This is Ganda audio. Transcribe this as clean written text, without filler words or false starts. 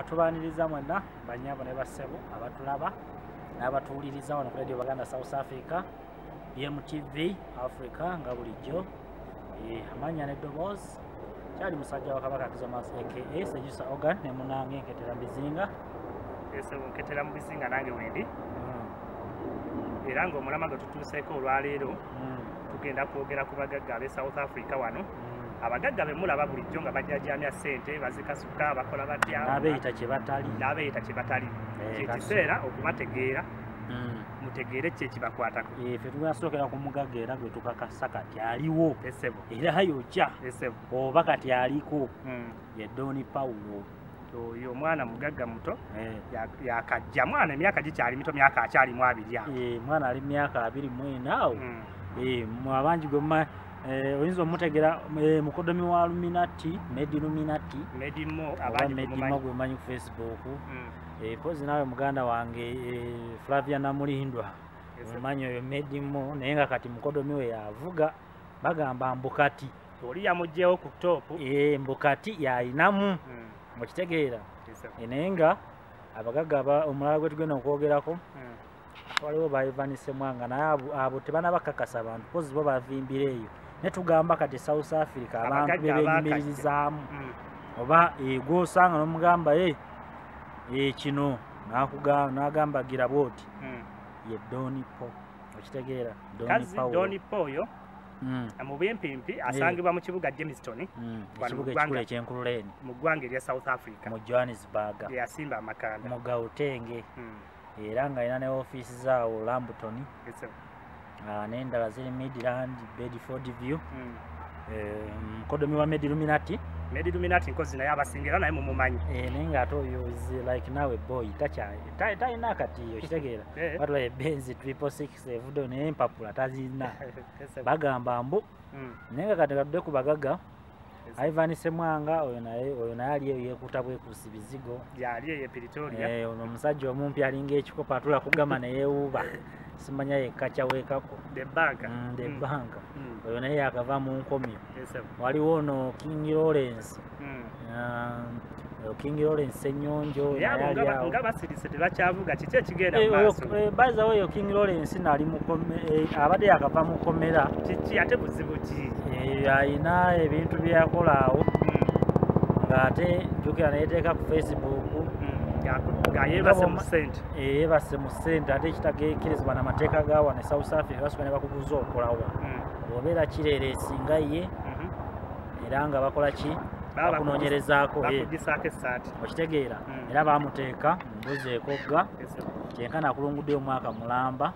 tubaaniriza mwenna banyabo ne bassebo abatulaba n'abatuwuliriza wano ku Radio Baganda South Africa BMTV Africa nga bulijjo amanya n'eddoboozi kyali musajja wa Kabaka Kizomas aka Sejusa Organ ne munange Nketera Mbizinga Nketera Mbizinga nange wendi era ng'omulama gwe tutuuseeko olwaleero tugenda kwogera ku bagagga ab'e South Africa wano abagagga be mulaba bulijjo nga bajajamya ssente bazikasuka bakola batya n'abeeyita kye batali kyekiseera okubategeera mutegeere kye kibakwatako ffe tunasookera ku mugagga era gwe tukakasa kati aliwo era yokya oba kati aliko ye Doni Paulo oyo omwana mugagga muto yakajja mwana emyaka gikyali mito myaka akyalimu 2 awo mwana ali myaka 24 awo abangi gwe oyinza omutegera mukodomi wa Illuminati Medimo gwe manyi ku Facebook pozi nawe muganda wange Flavia Namulindwa omanyi oyo Medimo naye nga kati mukodomi we yavuga bagamba mbukati oli yamugjewo ku topu mbukati yayinamu mukitegeera naye nga abagagga omulala gwe tugenda okwogerako waliwo bayivanise mwanga naye abo tebanabakakasa abantu pozi bo bavimbira eyo netugamba kati South Africa abantu bebenyumiririzaamu oba gwosanga nomugamba kino nagamba gira bwoti ye Doni Po okitegeera Doni Po oyo mu byempimpi asangibwa mu kibuga Jamestown ekibuga ekikulu ekyenkululeni mu ggwanga erya South Africa mu Johannesburg yasimba amakanda mu Gauteng era nga alina ne ofiisi zaawo Lambton n'endala ziri Midland Bedford View mukodomi wa Illuminati nkozi naye abasingira naye mumumanyi naye ng'ate oyo is like nawe boy talina akati okitegeera batula Benz 666 evudo naye empapula tazirina bagamba mbu naye nga kati katudde ku bagagga Ivan Semwanga oyo naye ali eyo yeekuuta bwekuusi bizigo yali eyo Pretoria ono omusajja omumpi alinga ekikopo atula kugama ne yeewuuba simanya yekka kyawekako the bank oyo naye yakava mu nkomyo waliwo ono King Lawrence Ssenyonjo nga basirise tebakyavuga kiki ekigenda maaso baza oyo King Lawrence nali abadde yakava mu kkomera kiki ate buzibu ki ayina ebintu byakola awo ng'ate njukira neyeteeka ku Facebook yebase mu ssente ate ekitageekerezebwa n'amateeka gawa ne South Africa basobola ne bakuguza okolawa obeera kireera esinga ye era nga bakola ki bakunoonyerezaako okitegeera era bamuteeka mu mbuzi ekogga kyenkana akulunguddeyo omwaka mulamba